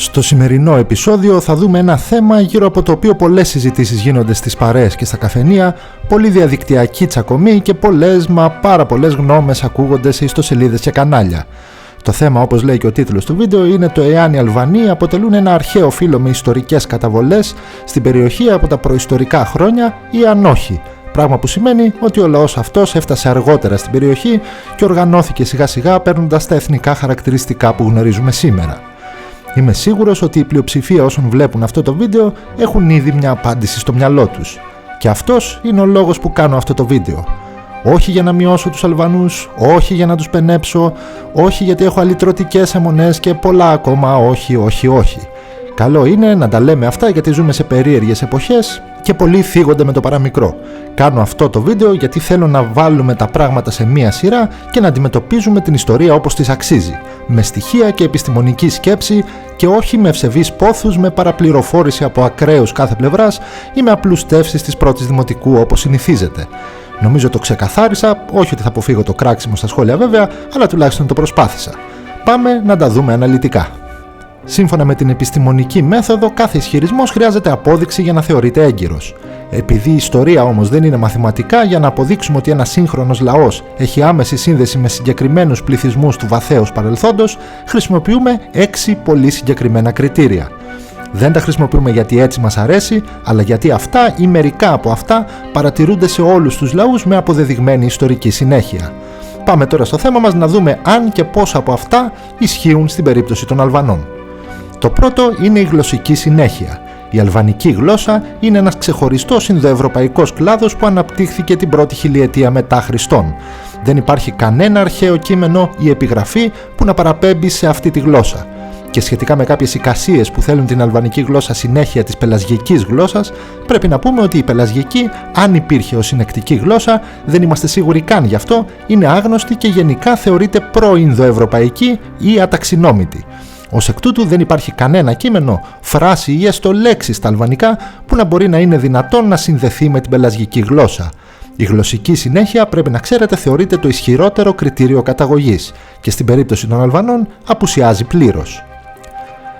Στο σημερινό επεισόδιο θα δούμε ένα θέμα γύρω από το οποίο πολλές συζητήσεις γίνονται στις παρέες και στα καφενεία, πολλή διαδικτυακή τσακωμή και πάρα πολλές γνώμες ακούγονται σε ιστοσελίδες και κανάλια. Το θέμα, όπως λέει και ο τίτλος του βίντεο, είναι το εάν οι Αλβανοί αποτελούν ένα αρχαίο φύλο με ιστορικές καταβολές στην περιοχή από τα προϊστορικά χρόνια ή αν όχι. Πράγμα που σημαίνει ότι ο λαός αυτός έφτασε αργότερα στην περιοχή και οργανώθηκε σιγά σιγά παίρνοντας τα εθνικά χαρακτηριστικά που γνωρίζουμε σήμερα. Είμαι σίγουρος ότι η πλειοψηφία όσων βλέπουν αυτό το βίντεο έχουν ήδη μια απάντηση στο μυαλό τους. Και αυτός είναι ο λόγος που κάνω αυτό το βίντεο. Όχι για να μειώσω τους Αλβανούς, όχι για να τους πενέψω, όχι γιατί έχω αλυτρωτικές αιμονές και πολλά ακόμα όχι. Καλό είναι να τα λέμε αυτά γιατί ζούμε σε περίεργες εποχές και πολλοί θίγονται με το παραμικρό. Κάνω αυτό το βίντεο γιατί θέλω να βάλουμε τα πράγματα σε μία σειρά και να αντιμετωπίζουμε την ιστορία όπως της αξίζει, με στοιχεία και επιστημονική σκέψη και όχι με ευσεβείς πόθους, με παραπληροφόρηση από ακραίους κάθε πλευράς ή με απλουστεύσεις της πρώτης δημοτικού όπως συνηθίζεται. Νομίζω το ξεκαθάρισα, όχι ότι θα αποφύγω το κράξιμο στα σχόλια βέβαια, αλλά τουλάχιστον το προσπάθησα. Πάμε να τα δούμε αναλυτικά. Σύμφωνα με την επιστημονική μέθοδο, κάθε ισχυρισμός χρειάζεται απόδειξη για να θεωρείται έγκυρος. Επειδή η ιστορία όμως δεν είναι μαθηματικά, για να αποδείξουμε ότι ένας σύγχρονος λαός έχει άμεση σύνδεση με συγκεκριμένους πληθυσμούς του βαθέως παρελθόντος, χρησιμοποιούμε 6 πολύ συγκεκριμένα κριτήρια. Δεν τα χρησιμοποιούμε γιατί έτσι μας αρέσει, αλλά γιατί αυτά ή μερικά από αυτά παρατηρούνται σε όλους τους λαούς με αποδεδειγμένη ιστορική συνέχεια. Πάμε τώρα στο θέμα μας να δούμε αν και πόσα από αυτά ισχύουν στην περίπτωση των Αλβανών. Το πρώτο είναι η γλωσσική συνέχεια. Η αλβανική γλώσσα είναι ένας ξεχωριστός ινδοευρωπαϊκός κλάδος που αναπτύχθηκε την πρώτη χιλιετία μετά Χριστόν. Δεν υπάρχει κανένα αρχαίο κείμενο ή επιγραφή που να παραπέμπει σε αυτή τη γλώσσα. Και σχετικά με κάποιες εικασίες που θέλουν την αλβανική γλώσσα συνέχεια της πελασγικής γλώσσας, πρέπει να πούμε ότι η πελασγική, αν υπήρχε ως συνεκτική γλώσσα, δεν είμαστε σίγουροι καν γι' αυτό, είναι άγνωστη και γενικά θεωρείται προ-ινδοευρωπαϊκή ή αταξινόμητη. Ως εκ τούτου δεν υπάρχει κανένα κείμενο, φράση ή έστω λέξη στα αλβανικά που να μπορεί να είναι δυνατόν να συνδεθεί με την πελασγική γλώσσα. Η γλωσσική συνέχεια, πρέπει να ξέρετε, θεωρείται το ισχυρότερο κριτήριο καταγωγής και στην περίπτωση των Αλβανών απουσιάζει πλήρως.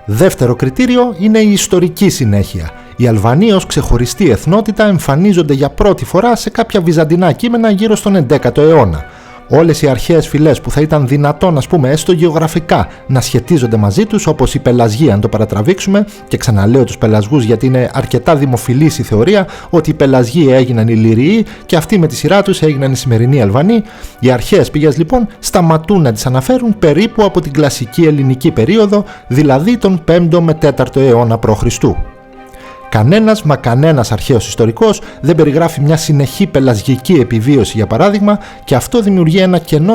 Δεύτερο κριτήριο είναι η ιστορική συνέχεια. Οι Αλβανοί ως ξεχωριστή εθνότητα εμφανίζονται για πρώτη φορά σε κάποια βυζαντινά κείμενα γύρω στον 11ο αιώνα. Όλες οι αρχαίες φυλές που θα ήταν δυνατόν, έστω γεωγραφικά, να σχετίζονται μαζί τους, όπως οι Πελασγοί, αν το παρατραβήξουμε, και ξαναλέω τους Πελασγούς γιατί είναι αρκετά δημοφιλής η θεωρία ότι οι Πελασγοί έγιναν οι Λυριοί και αυτοί με τη σειρά τους έγιναν οι σημερινοί Αλβανοί. Οι αρχαίες πηγές λοιπόν σταματούν να τις αναφέρουν περίπου από την κλασική ελληνική περίοδο, δηλαδή τον 5ο με 4ο αιώνα π.Χ. Κανένας αρχαίος ιστορικός δεν περιγράφει μια συνεχή πελασγική επιβίωση για παράδειγμα και αυτό δημιουργεί ένα κενό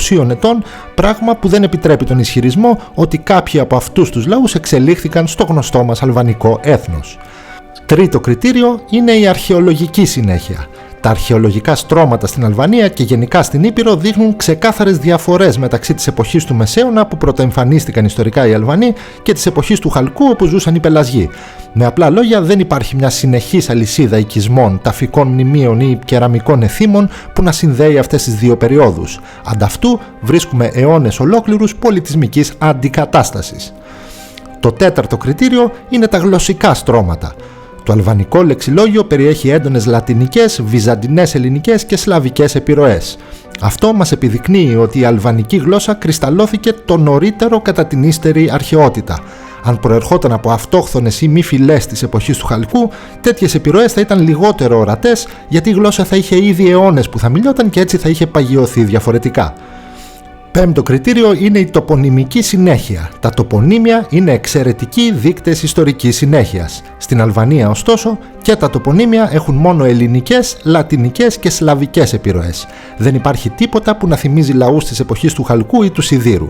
1500 ετών, πράγμα που δεν επιτρέπει τον ισχυρισμό ότι κάποιοι από αυτούς τους λαούς εξελίχθηκαν στο γνωστό μας αλβανικό έθνος. Τρίτο κριτήριο είναι η αρχαιολογική συνέχεια. Τα αρχαιολογικά στρώματα στην Αλβανία και γενικά στην Ήπειρο δείχνουν ξεκάθαρες διαφορές μεταξύ της εποχής του Μεσαίωνα που πρωτοεμφανίστηκαν ιστορικά οι Αλβανοί και της εποχής του Χαλκού όπου ζούσαν οι Πελασγοί. Με απλά λόγια, δεν υπάρχει μια συνεχής αλυσίδα οικισμών, ταφικών μνημείων ή κεραμικών εθήμων που να συνδέει αυτές τις δύο περιόδους. Ανταυτού βρίσκουμε αιώνες ολόκληρους πολιτισμικής αντικατάστασης. Το τέταρτο κριτήριο είναι τα γλωσσικά στρώματα. Το αλβανικό λεξιλόγιο περιέχει έντονες λατινικές, βυζαντινές ελληνικές και σλαβικές επιρροές. Αυτό μας επιδεικνύει ότι η αλβανική γλώσσα κρυσταλλώθηκε το νωρίτερο κατά την ύστερη αρχαιότητα. Αν προερχόταν από αυτόχθονες ή μη φυλές της εποχής του Χαλκού, τέτοιες επιρροές θα ήταν λιγότερο ορατές γιατί η γλώσσα θα είχε ήδη αιώνες που θα μιλιόταν και έτσι θα είχε παγιωθεί διαφορετικά. Πέμπτο κριτήριο είναι η τοπονυμική συνέχεια. Τα τοπονύμια είναι εξαιρετικοί δείκτες ιστορικής συνέχειας. Στην Αλβανία, ωστόσο, και τα τοπονύμια έχουν μόνο ελληνικές, λατινικές και σλαβικές επιρροές. Δεν υπάρχει τίποτα που να θυμίζει λαούς της εποχής του Χαλκού ή του Σιδήρου.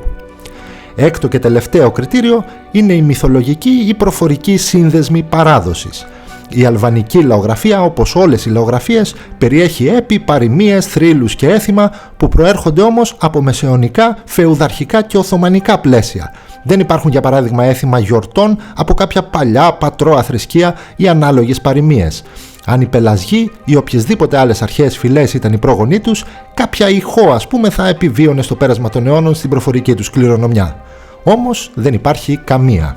Έκτο και τελευταίο κριτήριο είναι η μυθολογική ή προφορική σύνδεσμη παράδοσης. Η αλβανική λαογραφία, όπως όλες οι λαογραφίες, περιέχει έπι, παροιμίες, θρύλους και έθιμα που προέρχονται όμως από μεσαιωνικά, φεουδαρχικά και οθωμανικά πλαίσια. Δεν υπάρχουν για παράδειγμα έθιμα γιορτών από κάποια παλιά πατρώα θρησκεία ή ανάλογες παροιμίες. Αν οι Πελασγοί ή οποιασδήποτε άλλες αρχαίες φυλές ήταν οι πρόγονοί τους, κάποια ηχό θα επιβίωνε στο πέρασμα των αιώνων στην προφορική τους κληρονομιά. Όμως δεν υπάρχει καμία.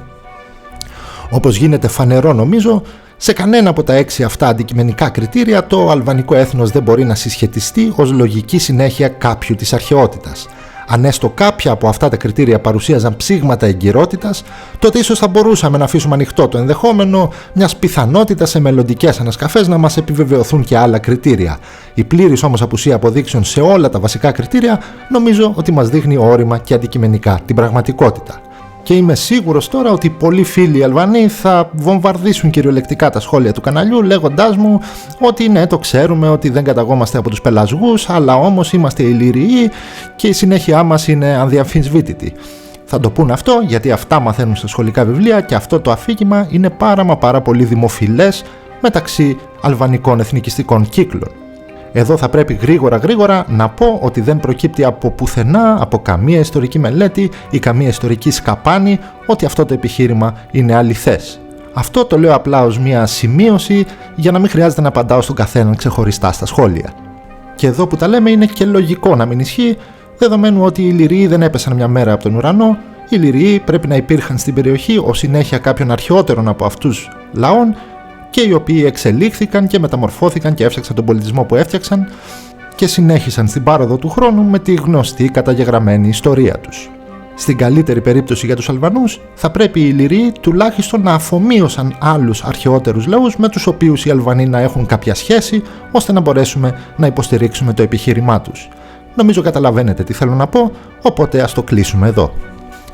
Όπως γίνεται φανερό νομίζω, σε κανένα από τα 6 αυτά αντικειμενικά κριτήρια το αλβανικό έθνος δεν μπορεί να συσχετιστεί ως λογική συνέχεια κάποιου της αρχαιότητας. Αν έστω κάποια από αυτά τα κριτήρια παρουσίαζαν ψήγματα εγκυρότητας, τότε ίσως θα μπορούσαμε να αφήσουμε ανοιχτό το ενδεχόμενο μιας πιθανότητας σε μελλοντικές ανασκαφές να μας επιβεβαιωθούν και άλλα κριτήρια. Η πλήρης όμως απουσία αποδείξεων σε όλα τα βασικά κριτήρια νομίζω ότι μας δείχνει όρημα και αντικειμενικά την πραγματικότητα. Και είμαι σίγουρος τώρα ότι πολλοί φίλοι Αλβανοί θα βομβαρδίσουν κυριολεκτικά τα σχόλια του καναλιού λέγοντάς μου ότι ναι, το ξέρουμε ότι δεν καταγόμαστε από τους πελασγούς, αλλά όμως είμαστε Ηλυριοί και η συνέχειά μας είναι ανδιαμφισβήτητη. Θα το πούν αυτό γιατί αυτά μαθαίνουν στα σχολικά βιβλία και αυτό το αφήγημα είναι πάρα πολύ δημοφιλές μεταξύ αλβανικών εθνικιστικών κύκλων. Εδώ θα πρέπει γρήγορα να πω ότι δεν προκύπτει από πουθενά, από καμία ιστορική μελέτη ή καμία ιστορική σκαπάνη ότι αυτό το επιχείρημα είναι αληθές. Αυτό το λέω απλά ως μια σημείωση για να μην χρειάζεται να απαντάω στον καθέναν ξεχωριστά στα σχόλια. Και εδώ που τα λέμε είναι και λογικό να μην ισχύει, δεδομένου ότι οι Ηλυριοί δεν έπεσαν μια μέρα από τον ουρανό, οι Ηλυριοί πρέπει να υπήρχαν στην περιοχή ως συνέχεια κάποιων αρχαιότερων από αυτούς λαών και οι οποίοι εξελίχθηκαν και μεταμορφώθηκαν και έφτιαξαν τον πολιτισμό που έφτιαξαν και συνέχισαν στην πάροδο του χρόνου με τη γνωστή καταγεγραμμένη ιστορία τους. Στην καλύτερη περίπτωση για τους Αλβανούς, θα πρέπει οι Ηλυριοί τουλάχιστον να αφομοίωσαν άλλους αρχαιότερους λαούς με τους οποίους οι Αλβανοί να έχουν κάποια σχέση, ώστε να μπορέσουμε να υποστηρίξουμε το επιχείρημά τους. Νομίζω καταλαβαίνετε τι θέλω να πω, οπότε ας το κλείσουμε εδώ.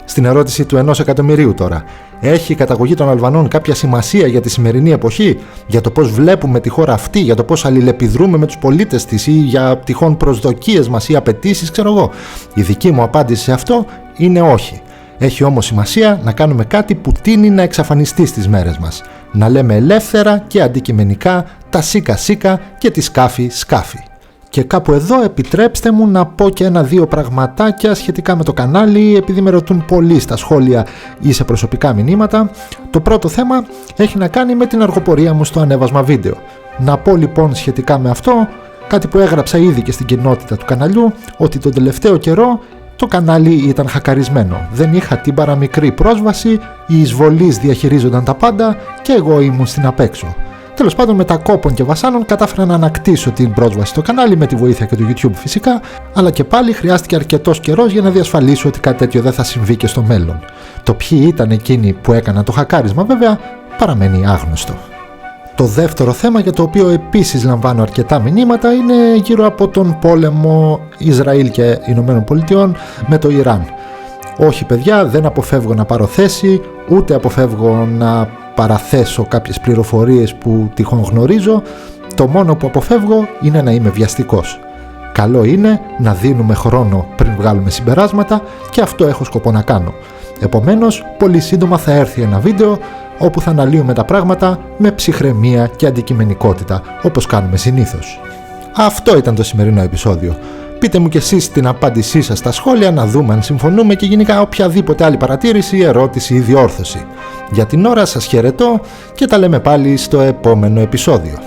Στην ερώτηση του 1 εκατομμυρίου τώρα. Έχει η καταγωγή των Αλβανών κάποια σημασία για τη σημερινή εποχή, για το πώς βλέπουμε τη χώρα αυτή, για το πώς αλληλεπιδρούμε με τους πολίτες της ή για τυχόν προσδοκίες μας ή απαιτήσεις, ξέρω εγώ? Η δική μου απάντηση σε αυτό είναι όχι. Έχει όμως σημασία να κάνουμε κάτι που τείνει να εξαφανιστεί στις μέρες μας. Να λέμε ελεύθερα και αντικειμενικά τα σίκα και τη σκάφη. Και κάπου εδώ επιτρέψτε μου να πω και 1-2 πραγματάκια σχετικά με το κανάλι, επειδή με ρωτούν πολλοί στα σχόλια ή σε προσωπικά μηνύματα. Το πρώτο θέμα έχει να κάνει με την αργοπορία μου στο ανέβασμα βίντεο. Να πω λοιπόν σχετικά με αυτό, κάτι που έγραψα ήδη και στην κοινότητα του καναλιού, ότι τον τελευταίο καιρό το κανάλι ήταν χακαρισμένο. Δεν είχα την παραμικρή πρόσβαση, οι εισβολείς διαχειρίζονταν τα πάντα και εγώ ήμουν στην απέξω. Τέλος πάντων, μετά κόπων και βασάνων κατάφερα να ανακτήσω την πρόσβαση στο κανάλι με τη βοήθεια και του YouTube φυσικά, αλλά και πάλι χρειάστηκε αρκετός καιρός για να διασφαλίσω ότι κάτι τέτοιο δεν θα συμβεί και στο μέλλον. Το ποιοι ήταν εκείνοι που έκαναν το χακάρισμα βέβαια παραμένει άγνωστο. Το δεύτερο θέμα, για το οποίο επίσης λαμβάνω αρκετά μηνύματα, είναι γύρω από τον πόλεμο Ισραήλ και Ηνωμένων Πολιτειών με το Ιράν. Όχι παιδιά, δεν αποφεύγω να πάρω θέση, ούτε αποφεύγω να παραθέσω κάποιες πληροφορίες που τυχόν γνωρίζω. Το μόνο που αποφεύγω είναι να είμαι βιαστικός. Καλό είναι να δίνουμε χρόνο πριν βγάλουμε συμπεράσματα και αυτό έχω σκοπό να κάνω. Επομένως, πολύ σύντομα θα έρθει ένα βίντεο όπου θα αναλύουμε τα πράγματα με ψυχραιμία και αντικειμενικότητα, όπως κάνουμε συνήθως. Αυτό ήταν το σημερινό επεισόδιο. Πείτε μου κι εσείς την απάντησή σας στα σχόλια, να δούμε αν συμφωνούμε και γενικά οποιαδήποτε άλλη παρατήρηση, ερώτηση ή διόρθωση. Για την ώρα σας χαιρετώ και τα λέμε πάλι στο επόμενο επεισόδιο.